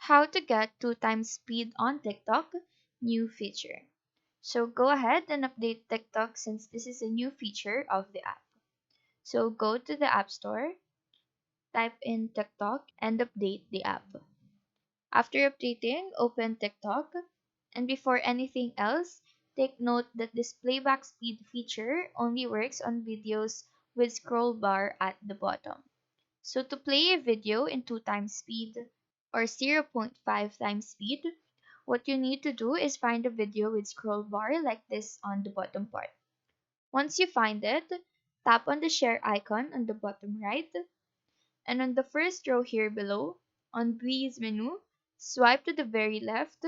How to get 2 times speed on TikTok, new feature. So go ahead and update TikTok since this is a new feature of the app. So go to the App Store, type in TikTok, and update the app. After updating, open TikTok, and before anything else, take note that this playback speed feature only works on videos with scroll bar at the bottom. So to play a video in 2 times speed or 0.5 times speed, what you need to do is find a video with scroll bar like this on the bottom part. Once you find it, tap on the share icon on the bottom right, and on the first row here below, on Breeze menu, swipe to the very left,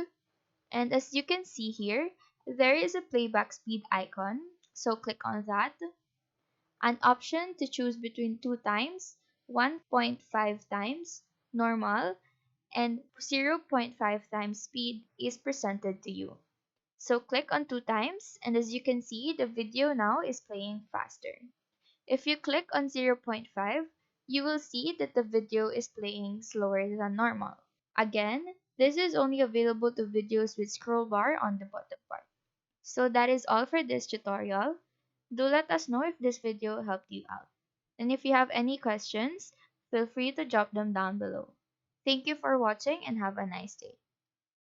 and as you can see here, there is a playback speed icon, so click on that. An option to choose between 2 times, 1.5 times, normal, and 0.5 times speed is presented to you. So click on 2 times, and as you can see, the video now is playing faster. If you click on 0.5, you will see that the video is playing slower than normal. Again, this is only available to videos with scroll bar on the bottom part. So that is all for this tutorial. Do let us know if this video helped you out. And if you have any questions, feel free to drop them down below. Thank you for watching and have a nice day.